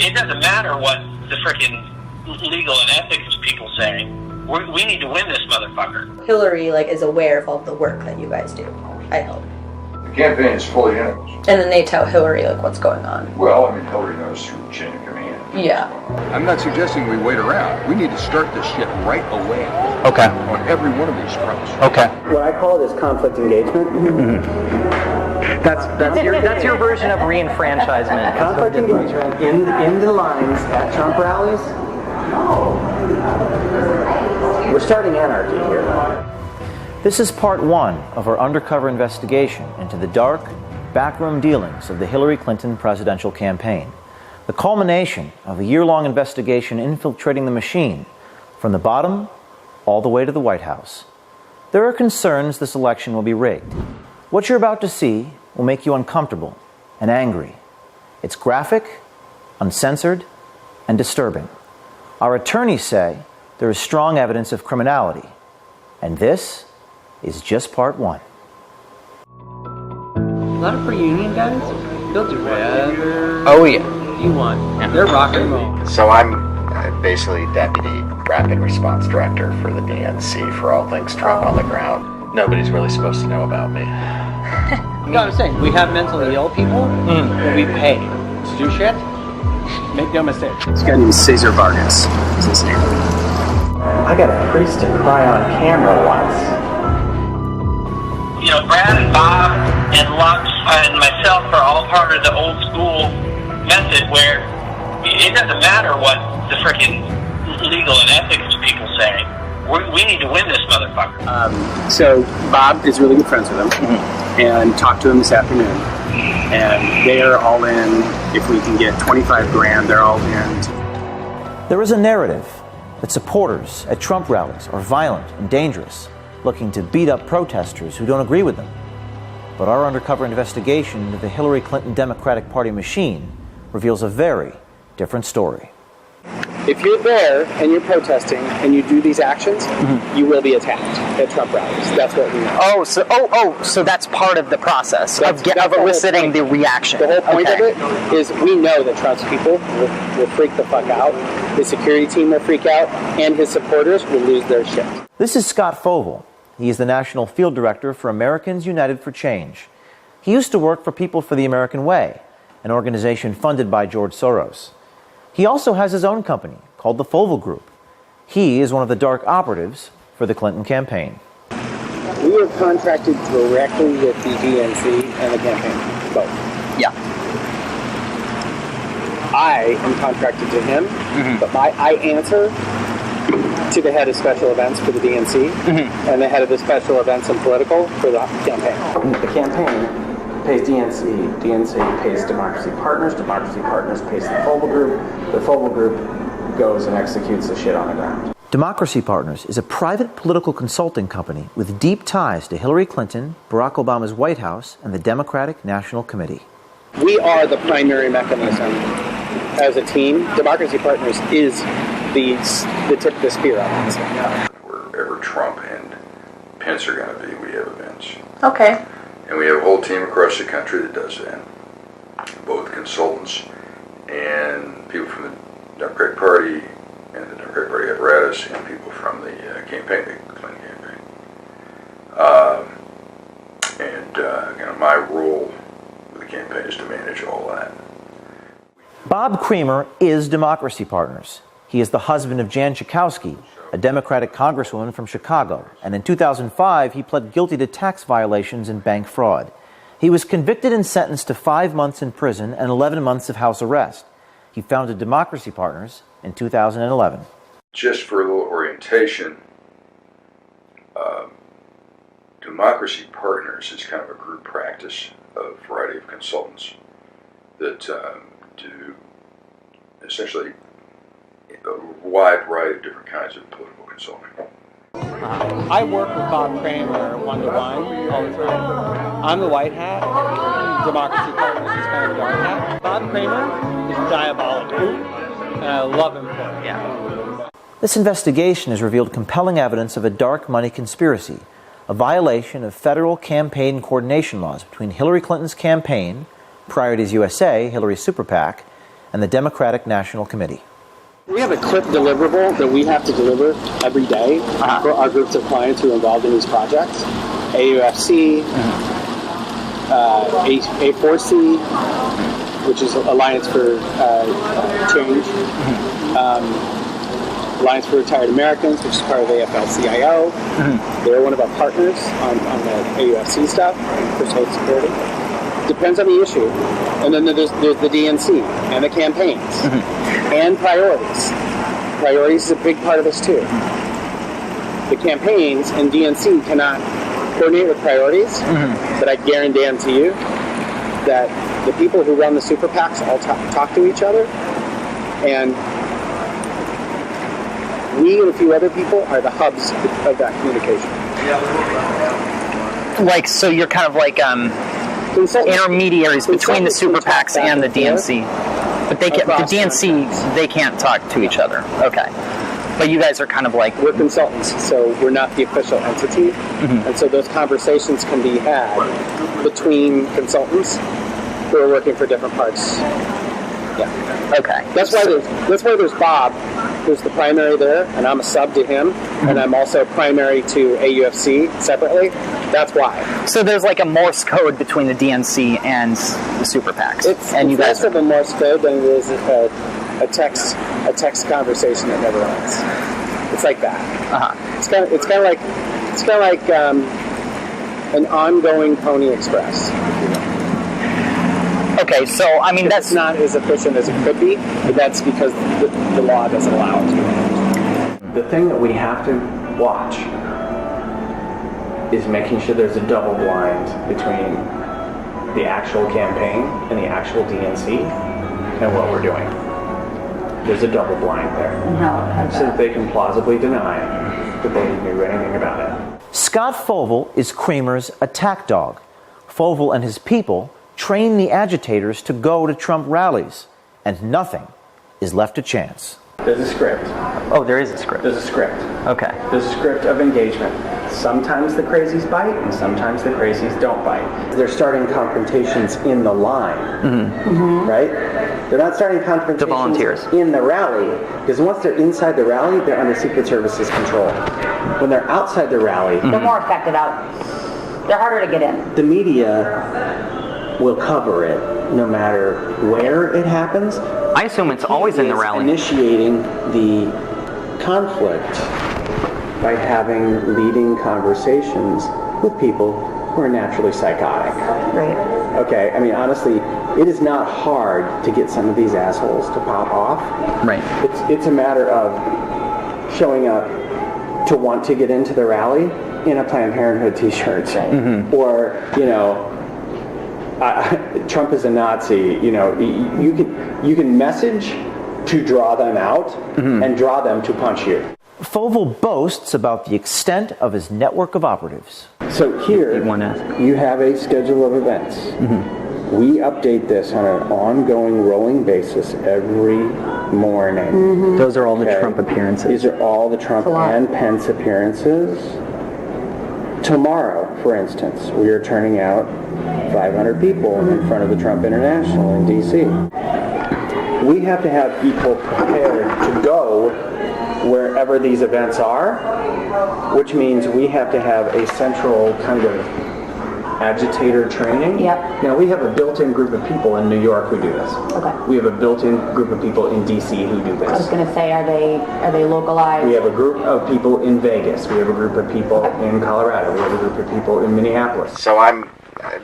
it doesn't matter what the freaking legal and ethics people say. We need to win this motherfucker. Hillary is aware of all the work that you guys do, I hope. The campaign is fully in it. And then they tell Hillary what's going on. Well, I mean, Hillary knows through chain of command. Yeah. I'm not suggesting we wait around. We need to start this shit right away. Okay. On every one of these fronts. Okay. What I call it is conflict engagement. That's your version of re-enfranchisement. Conflict engagement in the lines at Trump rallies. We're starting anarchy here. This is part one of our undercover investigation into the dark, backroom dealings of the Hillary Clinton presidential campaign. The culmination of a year-long investigation infiltrating the machine from the bottom all the way to the White House. There are concerns this election will be rigged. What you're about to see will make you uncomfortable and angry. It's graphic, uncensored, and disturbing. Our attorneys say there is strong evidence of criminality, and this is just part one. A lot of pre-union guys, they'll do whatever Oh yeah. you want. Yeah. They're rock and roll. So I'm basically Deputy Rapid Response Director for the DNC for all things Trump on the ground. Nobody's really supposed to know about me. No, I'm saying, we have mentally ill people that we pay to do shit. Make no mistake. This guy named Cesar Vargas is his name. I got a priest to cry on camera once. You know, Brad and Bob and Lux and myself are all part of the old school method where it doesn't matter what the freaking legal and ethics people say. We need to win this motherfucker. So Bob is really good friends with him, and talked to him this afternoon. And they are all in. If we can get 25 grand, they're all in. There is a narrative that supporters at Trump rallies are violent and dangerous, looking to beat up protesters who don't agree with them. But our undercover investigation into the Hillary Clinton Democratic Party machine reveals a very different story. If you're there and you're protesting and you do these actions, you will be attacked at Trump rallies. That's what we know. So that's part of the process That's of eliciting the reaction. The whole point of it is we know that Trump's people will freak the fuck out. His security team will freak out, and his supporters will lose their shit. This is Scott Fogle. He is the National Field Director for Americans United for Change. He used to work for People for the American Way, an organization funded by George Soros. He also has his own company called the Fogle Group. He is one of the dark operatives for the Clinton campaign. We are contracted directly with the DNC and the campaign, both. Yeah. I am contracted to him, but I answer to the head of special events for the DNC and the head of the special events and political for the campaign. The campaign pays DNC, DNC pays Democracy Partners pays the Fogle Group, the Fogle Group goes and executes the shit on the ground. Democracy Partners is a private political consulting company with deep ties to Hillary Clinton, Barack Obama's White House, and the Democratic National Committee. We are the primary mechanism as a team. Democracy Partners is the tip of the spear on this. Wherever Trump and Pence are going to be, we have events. Okay. And we have a whole team across the country that does that. Both consultants and people from the Democratic Party and the Democratic Party apparatus and people from the campaign, the Clinton campaign. My role with the campaign is to manage all that. Bob Creamer is Democracy Partners. He is the husband of Jan Schakowsky, a Democratic congresswoman from Chicago, and in 2005 he pled guilty to tax violations and bank fraud. He was convicted and sentenced to 5 months in prison and 11 months of house arrest. He founded Democracy Partners in 2011. Just for a little orientation, Democracy Partners is kind of a group practice of a variety of consultants that do essentially a wide variety of different kinds of political consulting. I work with Bob Kramer one-to-one all the time. I'm the white hat. Democracy Partners is kind of the dark hat. Bob Kramer is diabolical, and I love him for it. Yeah. This investigation has revealed compelling evidence of a dark money conspiracy, a violation of federal campaign coordination laws between Hillary Clinton's campaign, Priorities USA, Hillary's super PAC, and the Democratic National Committee. We have a clip deliverable that we have to deliver every day for our groups of clients who are involved in these projects. AUFC, A4C, which is Alliance for Change, Alliance for Retired Americans, which is part of AFL-CIO. They're one of our partners on the AUFC stuff for social security. Depends on the issue. And then there's the DNC and the campaigns and priorities. Priorities is a big part of this too. The campaigns and DNC cannot coordinate with priorities, but I guarantee you that the people who run the super PACs all talk to each other, and we and a few other people are the hubs of that communication. Like, so you're kind of like intermediaries between the super PACs and the DNC, but the DNC, they can't talk to each other. Okay. But you guys are kind of like... We're consultants, so we're not the official entity. And so those conversations can be had between consultants who are working for different parts. Yeah. Okay. That's why there's Bob, who's the primary there, and I'm a sub to him, and I'm also primary to AUFC separately. That's why. So there's like a Morse code between the DNC and the super PACs. It's less of a Morse code than it is a text conversation that never ends. It's like that. It's kind of like an ongoing Pony Express. Okay, so I mean that's not as efficient as it could be, but that's because the law doesn't allow it to. The thing that we have to watch is making sure there's a double blind between the actual campaign and the actual DNC and what we're doing. There's a double blind there. So that they can plausibly deny that they knew anything about it. Scott Fovel is Kramer's attack dog. Fovel and his people train the agitators to go to Trump rallies, and nothing is left to chance. There's a script. Oh, there is a script. There's a script. Okay. There's a script of engagement. Sometimes the crazies bite, and sometimes the crazies don't bite. They're starting confrontations in the line, right? They're not starting confrontations The volunteers. in the rally, because once they're inside the rally, they're under Secret Service's control. When they're outside the rally, they're more effective out. They're harder to get in. The media will cover it no matter where it happens. I assume it's always in the rally. Initiating the conflict by having leading conversations with people who are naturally psychotic. Right. Okay, I mean, honestly, it is not hard to get some of these assholes to pop off. Right. It's a matter of showing up to want to get into the rally in a Planned Parenthood t-shirt. Or, you know, Trump is a Nazi. You know, you can message to draw them out and draw them to punch you. Fovel boasts about the extent of his network of operatives. So here, you have a schedule of events. We update this on an ongoing, rolling basis every morning. Those are all the Trump appearances. These are all the Trump and Pence appearances. Tomorrow, for instance, we are turning out 500 people in front of the Trump International in D.C. We have to have people prepared to go wherever these events are, which means we have to have a central kind of agitator training. Yep. Now, we have a built-in group of people in New York who do this. Okay. We have a built-in group of people in D.C. who do this. I was going to say, are they localized? We have a group of people in Vegas. We have a group of people in Colorado. We have a group of people in Minneapolis. So I'm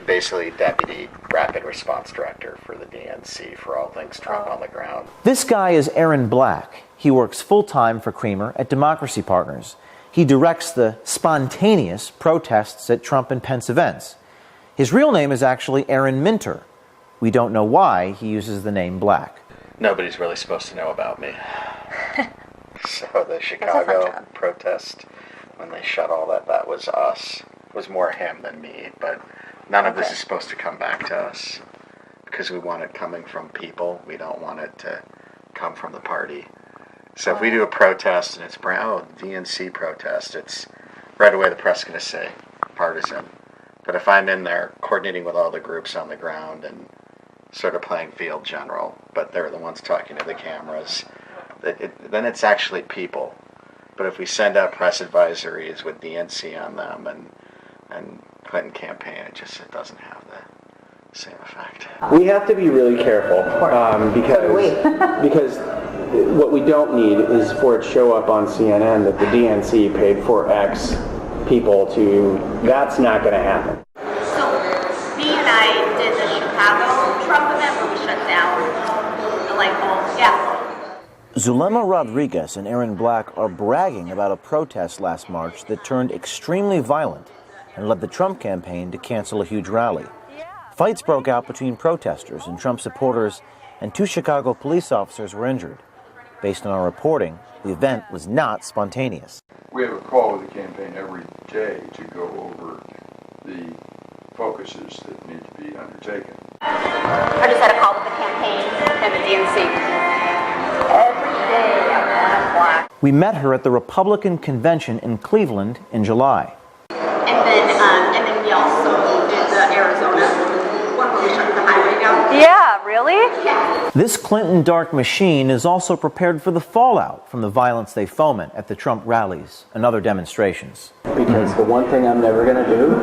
basically Deputy Rapid Response Director for the DNC for all things Trump on the ground. This guy is Aaron Black. He works full-time for Kramer at Democracy Partners. He directs the spontaneous protests at Trump and Pence events. His real name is actually Aaron Minter. We don't know why he uses the name Black. Nobody's really supposed to know about me. So the Chicago protest, when they shut all that was us. It was more him than me, but none of this is supposed to come back to us because we want it coming from people. We don't want it to come from the party. So if we do a protest and it's DNC protest, it's right away the press is going to say partisan. But if I'm in there coordinating with all the groups on the ground and sort of playing field general, but they're the ones talking to the cameras. Then it's actually people. But if we send out press advisories with DNC on them and Clinton campaign, it doesn't have the same effect. We have to be really careful because what we don't need is for it to show up on CNN that the DNC paid for X people to. That's not going to happen. So, B and I did the Chicago Trump event where we shut down the light bulbs. Yeah. Zulema Rodriguez and Aaron Black are bragging about a protest last March that turned extremely violent and led the Trump campaign to cancel a huge rally. Fights broke out between protesters and Trump supporters, and 2 Chicago police officers were injured. Based on our reporting, the event was not spontaneous. We have a call with the campaign every day to go over the focuses that need to be undertaken. I just had a call with the campaign and the DNC. Every day at 1 o'clock. We met her at the Republican convention in Cleveland in July. And then we also did the Arizona one where we shut the highway down. Yeah, really? Yeah. This Clinton dark machine is also prepared for the fallout from the violence they foment at the Trump rallies and other demonstrations. Because the one thing I'm never going to do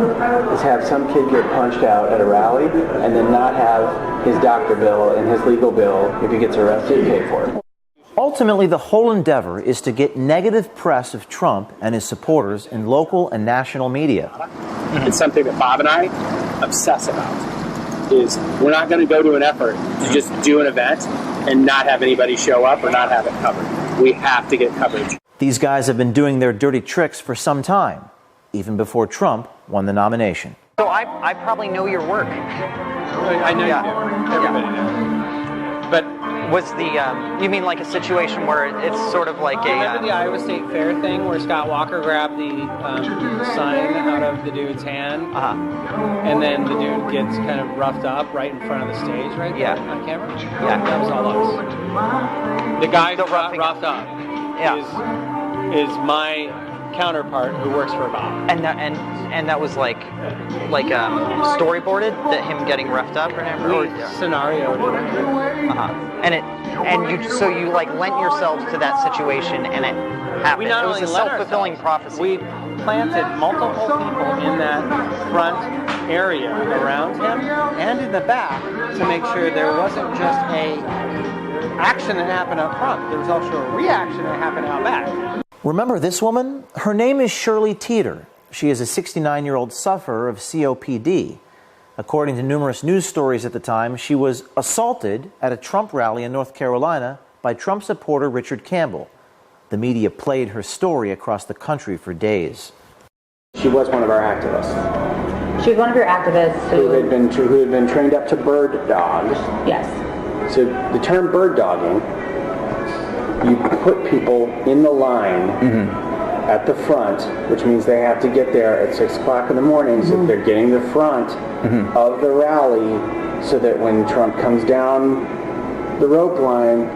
is have some kid get punched out at a rally and then not have his doctor bill and his legal bill, if he gets arrested, pay for it. Ultimately, the whole endeavor is to get negative press of Trump and his supporters in local and national media. It's something that Bob and I obsess about. Is we're not going to go to an effort to just do an event and not have anybody show up or not have it covered. We have to get coverage. These guys have been doing their dirty tricks for some time, even before Trump won the nomination. So I probably know your work. I know you do. Everybody does. But was the, you mean like a situation where it's sort of like Remember the Iowa State Fair thing where Scott Walker grabbed the sign out of the dude's hand? And then the dude gets kind of roughed up right in front of the stage right there on camera? Yeah. That was all us. The guy who got roughed up is my counterpart who works for Bob. And that was like storyboarded, that him getting roughed up, remember? We scenarioed it. So you like lent yourselves to that situation and it happened. We not it was only a self-fulfilling prophecy. We planted multiple people in that front area around him and in the back to make sure there wasn't just a action that happened up front. There was also a reaction that happened out back. Remember this woman? Her name is Shirley Teeter. She is a 69-year-old sufferer of COPD. According to numerous news stories at the time, she was assaulted at a Trump rally in North Carolina by Trump supporter Richard Campbell. The media played her story across the country for days. She was one of our activists. She was one of your activists who had been trained up to bird dogs. Yes. So the term bird dogging, you put people in the line at the front, which means they have to get there at 6 o'clock in the morning, so they're getting the front of the rally, so that when Trump comes down the rope line,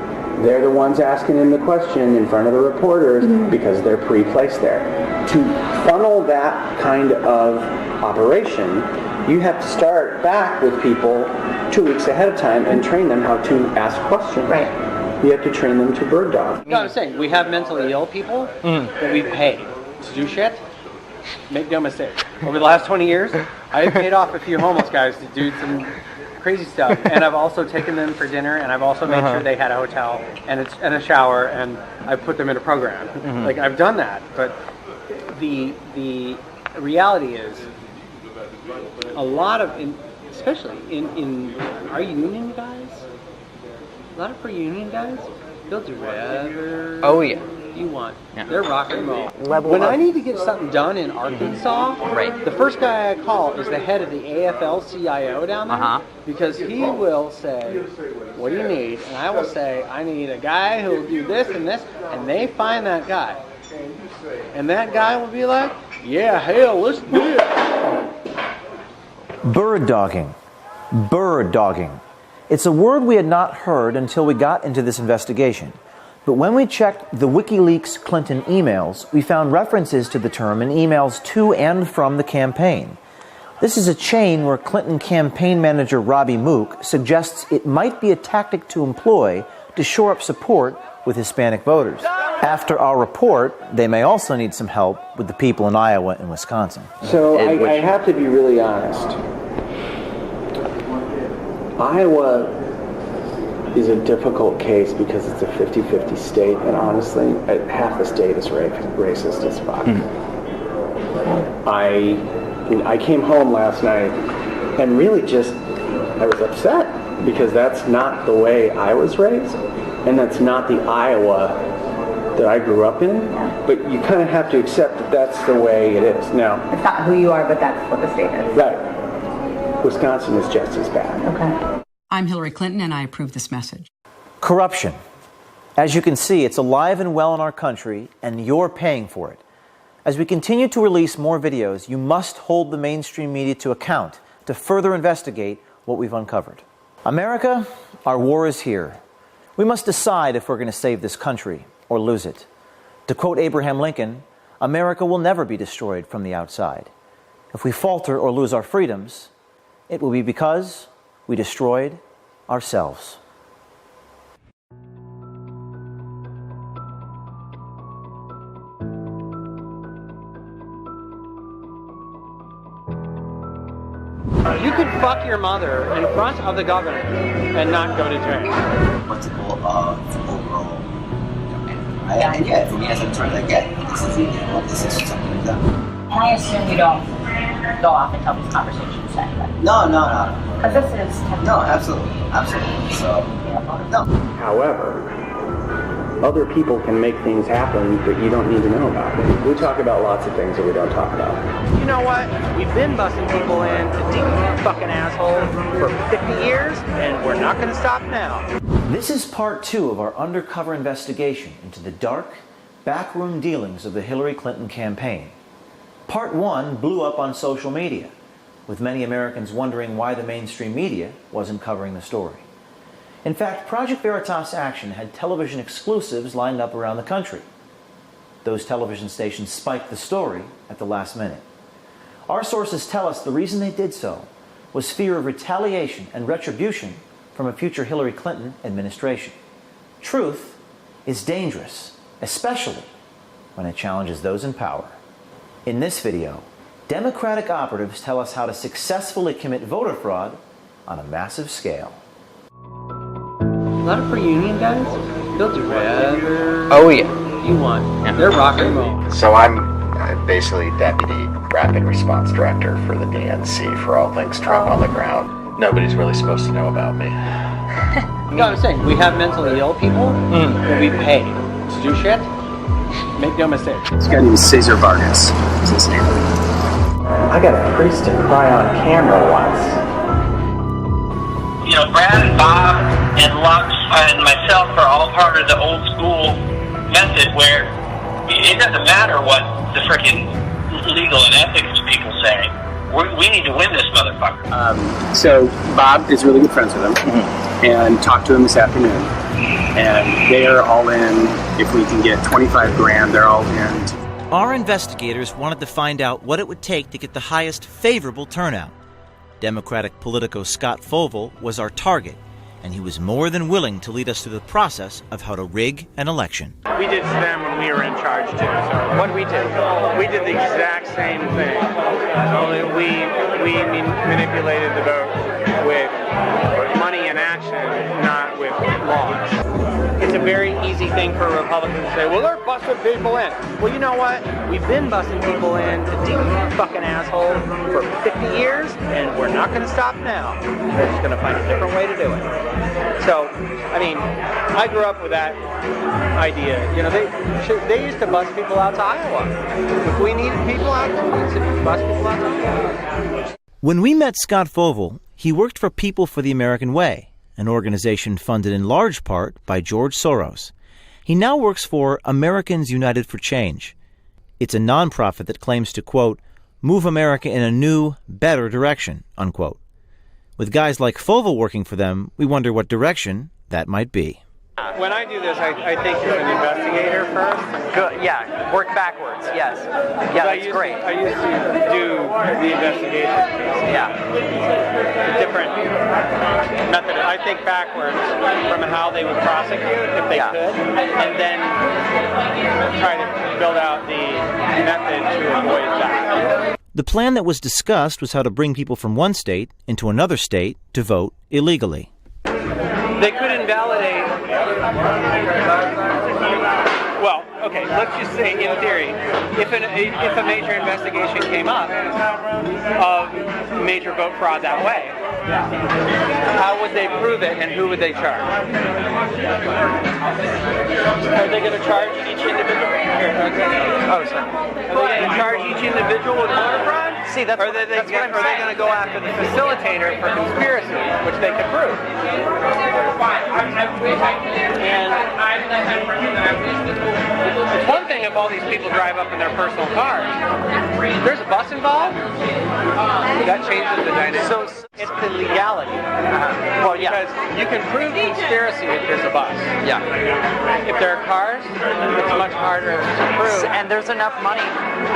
they're the ones asking him the question in front of the reporters because they're pre-placed there. To funnel that kind of operation, you have to start back with people 2 weeks ahead of time and train them how to ask questions. Right. You have to train them to bird dog. No, I'm saying we have mentally ill people that we pay to do shit. Make no mistake. Over the last 20 years, I've paid off a few homeless guys to do some crazy stuff, and I've also taken them for dinner, and I've also made sure they had a hotel and a shower, and I put them in a program. Like I've done that, but the reality is a lot of, especially in our union guys. A lot of union guys, they'll do whatever you want. Yeah. They're rock and roll. When I need to get something done in Arkansas, the first guy I call is the head of the AFL-CIO down there, because he will say, what do you need? And I will say, I need a guy who will do this and this, and they find that guy. And that guy will be like, yeah, hell, let's do it. Bird dogging. Bird dogging. It's a word we had not heard until we got into this investigation. But when we checked the WikiLeaks Clinton emails, we found references to the term in emails to and from the campaign. This is a chain where Clinton campaign manager Robbie Mook suggests it might be a tactic to employ to shore up support with Hispanic voters. After our report, they may also need some help with the people in Iowa and Wisconsin. So I have to be really honest. Iowa is a difficult case because it's a 50-50 state, and honestly, half the state is racist as fuck. I came home last night and really I was upset because that's not the way I was raised, and that's not the Iowa that I grew up in, but you kind of have to accept that that's the way it is. Now, It's not who you are, but that's what the state is. right, Wisconsin is just as bad. Okay. I'm Hillary Clinton, and I approve this message. Corruption. As you can see, it's alive and well in our country, and you're paying for it. As we continue to release more videos, you must hold the mainstream media to account to further investigate what we've uncovered. America, our war is here. We must decide if we're going to save this country or lose it. To quote Abraham Lincoln, America will never be destroyed from the outside. If we falter or lose our freedoms, it will be because we destroyed ourselves. You could fuck your mother in front of the governor and not go to jail. Multiple overall. And yeah, for me as a turn, I get this is something like that. And I assume you don't go off and tell these conversations to anybody. No. Because this is No, absolutely. So, no. However, other people can make things happen that you don't need to know about. We talk about lots of things that we don't talk about. You know what? We've been busting people in to deep fucking asshole for 50 years, and we're not going to stop now. This is part 2 of our undercover investigation into the dark, backroom dealings of the Hillary Clinton campaign. Part 1 blew up on social media, with many Americans wondering why the mainstream media wasn't covering the story. In fact, Project Veritas Action had television exclusives lined up around the country. Those television stations spiked the story at the last minute. Our sources tell us the reason they did so was fear of retaliation and retribution from a future Hillary Clinton administration. Truth is dangerous, especially when it challenges those in power. In this video, Democratic operatives tell us how to successfully commit voter fraud on a massive scale. A lot of free union guys, they'll do whatever you want. Yeah. They're rock and roll. So I'm basically Deputy Rapid Response Director for the DNC for all things Trump on the ground. Nobody's really supposed to know about me. No, I'm saying, we have mentally ill people that we pay to do shit. Make no mistake. This guy named Cesar Vargas is his name. I got a priest to cry on camera once. You know, Brad and Bob and Lux and myself are all part of the old school method where it doesn't matter what the freaking legal and ethics people say. We need to win this motherfucker. So Bob is really good friends with him, and talked to him this afternoon. And they are all in. If we can get 25 grand, they're all in. Our investigators wanted to find out what it would take to get the highest favorable turnout. Democratic politico Scott Fovel was our target, and he was more than willing to lead us through the process of how to rig an election. We did to them when we were in charge too. So what did we do? We did the exact same thing. Only we manipulated the vote with money and action, not with laws. It's a very easy thing for a Republican to say, well, they're busting people in. Well, you know what? We've been busting people in to deep fucking asshole for 50 years, and we're not going to stop now. We're just going to find a different way to do it. So, I mean, I grew up with that idea. You know, they used to bus people out to Iowa. If we needed people out there, we used to bus people out to Iowa. When we met Scott Fovel, he worked for People for the American Way, an organization funded in large part by George Soros. He now works for Americans United for Change. It's a nonprofit that claims to, quote, move America in a new, better direction, unquote. With guys like Fovel working for them, we wonder what direction that might be. When I do this, I think as an investigator first. Good. Yeah. Work backwards. Yes. Yeah, that's great. I used to do the investigation. Yeah. Different method. I think backwards from how they would prosecute if they could, and then try to build out the method to avoid that. The plan that was discussed was how to bring people from one state into another state to vote illegally. They could invalidate. Well, okay, let's just say, in theory, if a major investigation came up of major vote fraud that way, how would they prove it and who would they charge? Are they going to charge each individual? Oh, sorry. Are they going to charge each individual with voter fraud? See, that's are they going to go after the facilitator for conspiracy, which they could prove? And it's one thing if all these people drive up in their personal cars. If there's a bus involved, that changes the dynamic. So it's the legality. Well, because you can prove conspiracy if there's a bus. Yeah. If there are cars, it's much harder to prove. And there's enough money.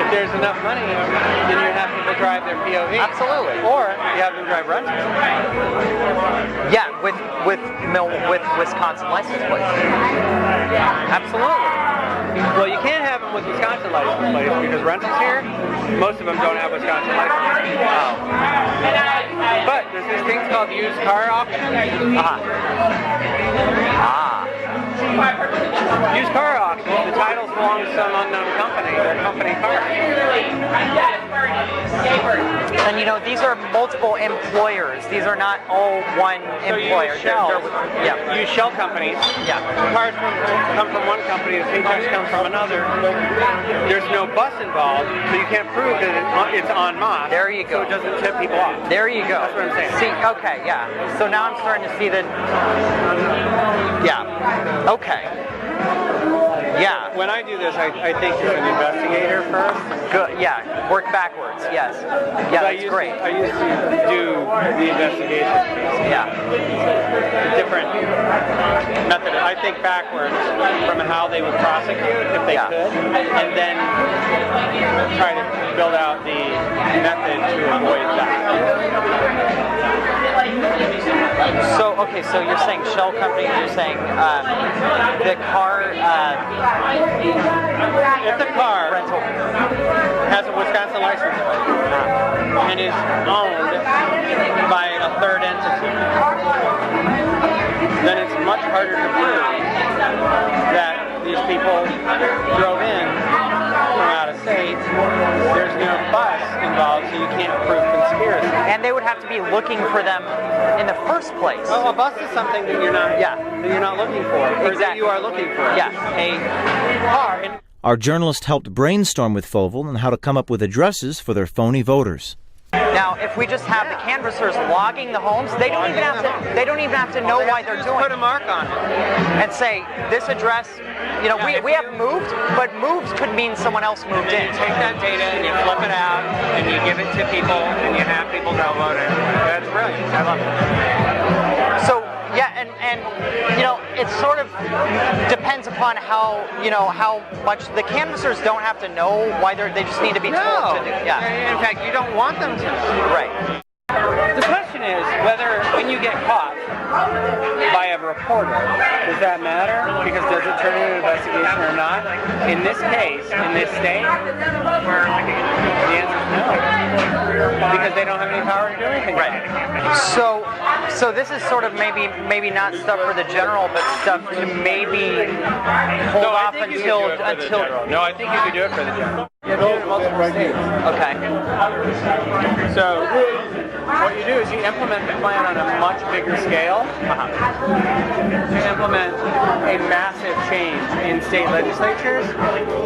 If there's enough money, then you have people drive their POV. Absolutely. Or you have them drive rentals. Yeah, with Wisconsin license plates. Absolutely. Well, you can't have them with Wisconsin license plates because rentals here, most of them don't have Wisconsin license plates. Oh. But there's these things called used car auctions. Used car auctions, the titles belong to some unknown company. They're company cars. And you know, these are multiple employers. These are not all one employer. You use shell companies. Yeah. Cars come from one company, the paychecks come from another. There's no bus involved, so you can't prove that it's en masse. There you go. So it doesn't tip people off. There you go. That's what I'm saying. See, okay, yeah. So now I'm starting to see that. Yeah. Okay. Yeah. When I do this, I think as an investigator first. Good. Yeah. Work backwards. Yes. Yeah, that's great. I used to do the investigation. Yeah. Different method. I think backwards from how they would prosecute if they could, and then try to build out the method to avoid that. So, okay, so you're saying shell company, you're saying the car... if the car has a Wisconsin license plate and is owned by a third entity, then it's much harder to prove that these people drove in from out of state. There's no bus involved, so you can't prove conspiracy. And they would have to be looking for them in the first place. Well, a bus is something that you're not. Yeah. That you're not looking for. Or that you are looking for. Yeah. A car. Our journalist helped brainstorm with Fovel on how to come up with addresses for their phony voters. Now, if we just have the canvassers logging the homes, they don't even have to know why they're doing it. Put a mark on it and say this address. You know, we have moved, but moved could mean someone else moved in. You take that data and you flip it out and you give it to people and you have people go vote it. That's brilliant. I love it. So. Yeah, and you know, it sort of depends upon how much the canvassers don't have to know why they just need to be told to do. Yeah. In fact, you don't want them to. Right. The question is whether when you get caught by a reporter, does that matter? Because does it turn into an investigation or not? In this case, in this state, the answer is no. Because they don't have any power to do anything. Right. So this is sort of maybe not stuff for the general, but stuff to maybe hold off until. No, I think you could do it for the general. You have to do it in multiple states. Okay. So what you do is you implement the plan on a much bigger scale. You implement a massive change in state legislatures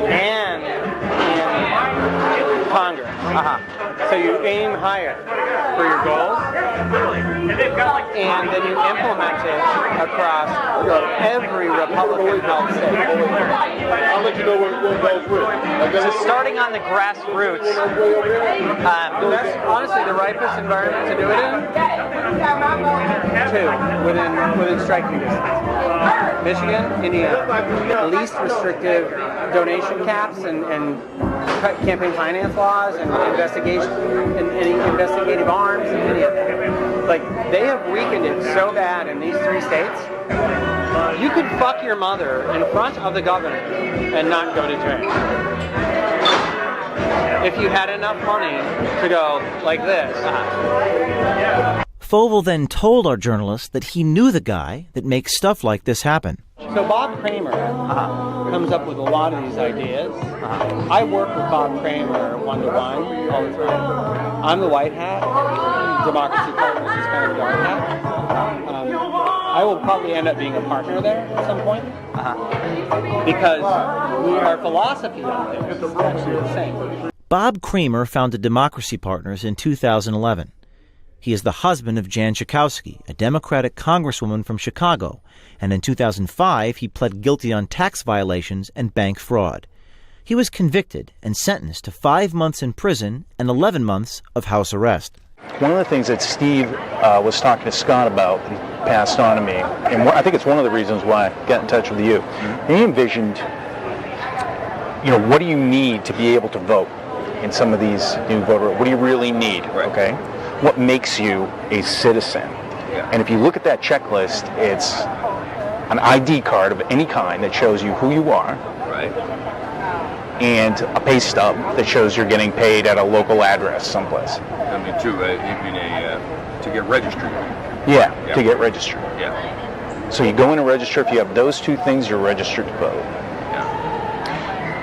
and in Congress. So you aim higher for your goals, and then you implement it across every Republican-held state. I'll let you know what goes with. So starting on the grassroots, That's honestly the ripest environment to do it in. Two, within striking distance. Michigan, Indiana. Least restrictive donation caps and campaign finance laws and investigation and any investigative arms and any of that. Like, they have weakened it so bad in these 3 states. You could fuck your mother in front of the governor and not go to jail. If you had enough money to go like this. Fovel then told our journalist that he knew the guy that makes stuff like this happen. So Bob Kramer comes up with a lot of these ideas. I work with Bob Kramer one-to-one all the time. I'm the white hat. Democracy Partners is kind of the dark hat. I will probably end up being a partner there at some point. Because our philosophy on this is actually the same. Bob Kramer founded Democracy Partners in 2011. He is the husband of Jan Schakowsky, a Democratic congresswoman from Chicago, and in 2005 he pled guilty on tax violations and bank fraud. He was convicted and sentenced to 5 months in prison and 11 months of house arrest. One of the things that Steve was talking to Scott about, that he passed on to me, and I think it's one of the reasons why I got in touch with you, he envisioned, what do you need to be able to vote in some of these new voter, what do you really need, okay? What makes you a citizen? And if you look at that checklist, it's an ID card of any kind that shows you who you are, and a pay stub that shows you're getting paid at a local address someplace. I mean, to get registered. Yeah, to get registered. Yeah. So you go in and register. If you have those 2 things, you're registered to vote.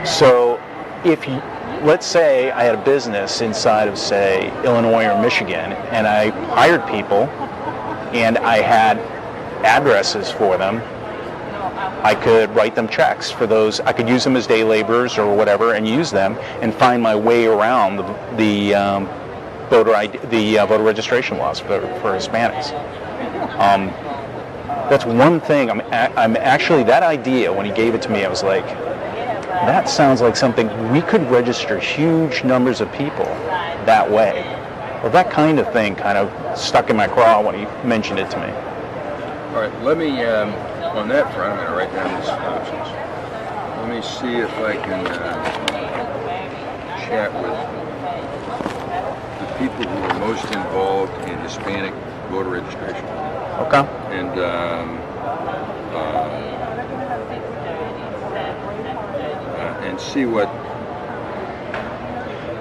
So if you, let's say I had a business inside of, say, Illinois or Michigan, and I hired people, and I had addresses for them, I could write them checks for those. I could use them as day laborers or whatever, and use them and find my way around the voter registration laws for Hispanics. That's one thing. I'm actually, that idea, when he gave it to me, I was like, that sounds like something, we could register huge numbers of people that way. Well, that kind of thing kind of stuck in my craw when he mentioned it to me. All right, let me, on that front, I'm going to write down these options. Let me see if I can chat with the people who are most involved in Hispanic voter registration. Okay. And see what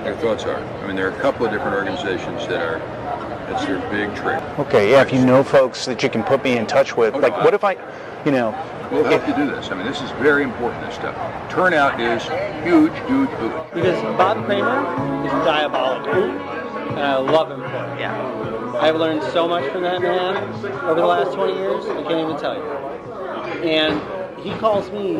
their thoughts are. I mean, there are a couple of different organizations that's their big trick. Okay, yeah, if you know folks that you can put me in touch with, what if I, We'll help you do this. I mean, this is very important, this stuff. Turnout is huge. Because Bob Kramer is diabolical, and I love him for it. Yeah. I've learned so much from that man over the last 20 years, I can't even tell you. And he calls me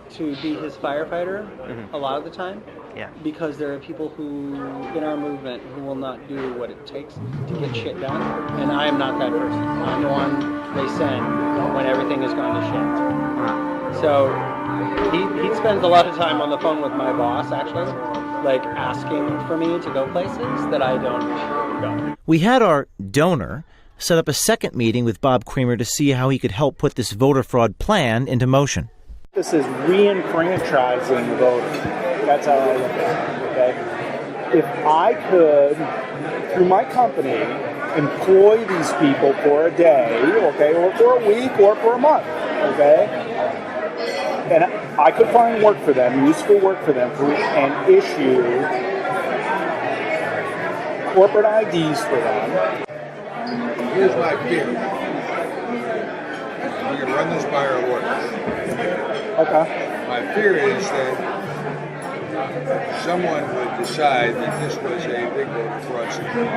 to be his firefighter a lot of the time. Yeah. Because there are people who, in our movement, who will not do what it takes to get shit done. And I am not that person. I'm the one they send when everything is going to shit. So he spends a lot of time on the phone with my boss, actually, like asking for me to go places that I don't go. We had our donor set up a second meeting with Bob Kramer to see how he could help put this voter fraud plan into motion. This is re-enfranchising the voter. That's how I look at it, okay? If I could, through my company, employ these people for a day, okay, or for a week, or for a month, okay? And I could find work for them, useful work for them, and issue corporate IDs for them. Here's my fear. We can run this by our lawyers. Okay. My fear is that someone would decide that this was a big voter fraud scheme.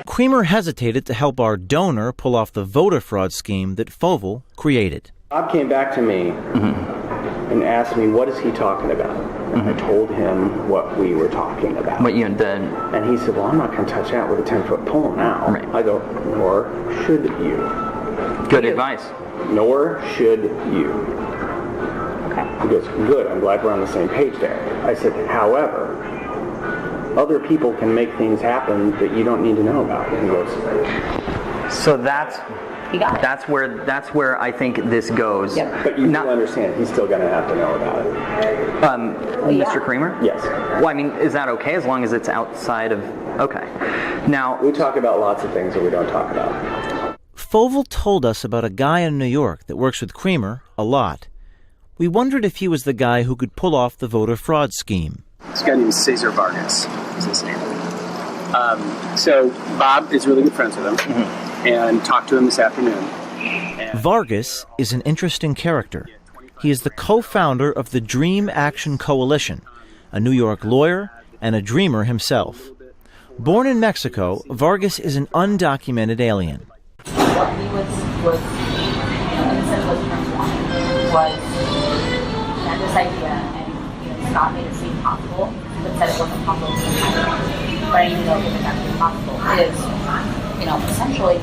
Kramer hesitated to help our donor pull off the voter fraud scheme that Fovel created. Bob came back to me and asked me, what is he talking about? I told him what we were talking about. What you did. And he said, well, I'm not going to touch that with a 10-foot pole now. Right. I go, nor should you. Good advice. Nor should you. Okay. He goes, good, I'm glad we're on the same page there. I said, however, other people can make things happen that you don't need to know about. And he goes, so that's where I think this goes. Yep. But you do understand, he's still going to have to know about it. Mr. Creamer? Yes. Well, I mean, is that okay as long as it's outside of... Okay. Now... We talk about lots of things that we don't talk about. Fovell told us about a guy in New York that works with Creamer a lot. We wondered if he was the guy who could pull off the voter fraud scheme. This guy named Cesar Vargas is his name. So Bob is really good friends with him, and talked to him this afternoon. Vargas is an interesting character. He is the co-founder of the Dream Action Coalition, a New York lawyer and a dreamer himself. Born in Mexico, Vargas is an undocumented alien. What he was innocent was transformed, was had this idea, and Scott made it seem possible, but said it wasn't possible to happen. But I even know if it's actually possible is, essentially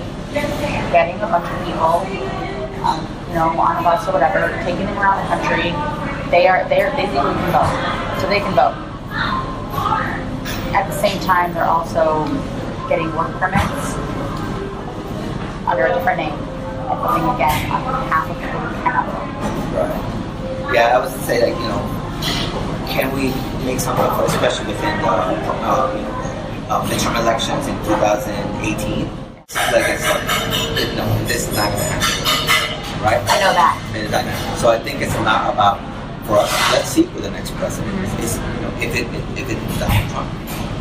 getting a bunch of people, on a bus or whatever, taking them around the country. They legally can vote, so they can vote. At the same time, they're also getting work permits under a different name and voting again on behalf of people who cannot vote. Right. Yeah, I was to say, can we make something for, especially within the midterm elections in 2018? This is not going to happen, right? I know that. It is not gonna happen. So I think it's not about, for us, let's see who the next president is. If it's Donald Trump,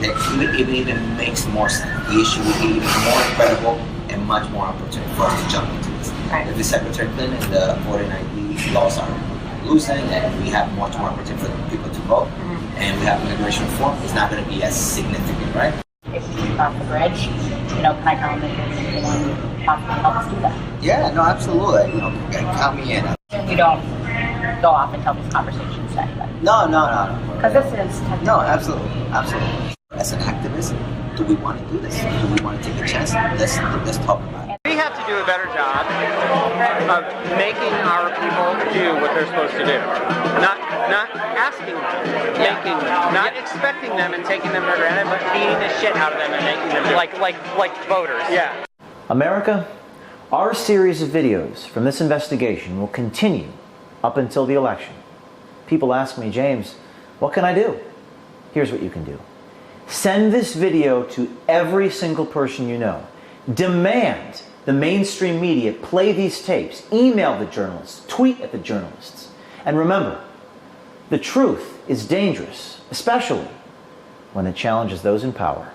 it even makes more sense. The issue would be even more incredible and much more opportunity for us to jump into this. Right. If it's Secretary Clinton and the 49D laws are loosened and we have much more opportunity for people to vote, and we have immigration reform, it's not going to be as significant, right? If you keep off the bridge, can I tell them that possibly help us do that? Yeah, no, absolutely. Count me in. We don't go off and tell these conversations to anybody. No. Because this is no, absolutely. As an activist, do we want to do this? Do we want to take a chance? Let's talk about it. We have to do a better job of making our people do what they're supposed to do. Not asking them, making them, not expecting them and taking them for granted, but beating the shit out of them and making them do it. Like voters. Yeah. America, our series of videos from this investigation will continue up until the election. People ask me, James, what can I do? Here's what you can do. Send this video to every single person you know. Demand the mainstream media play these tapes. Email the journalists. Tweet at the journalists. And remember, the truth is dangerous, especially when it challenges those in power.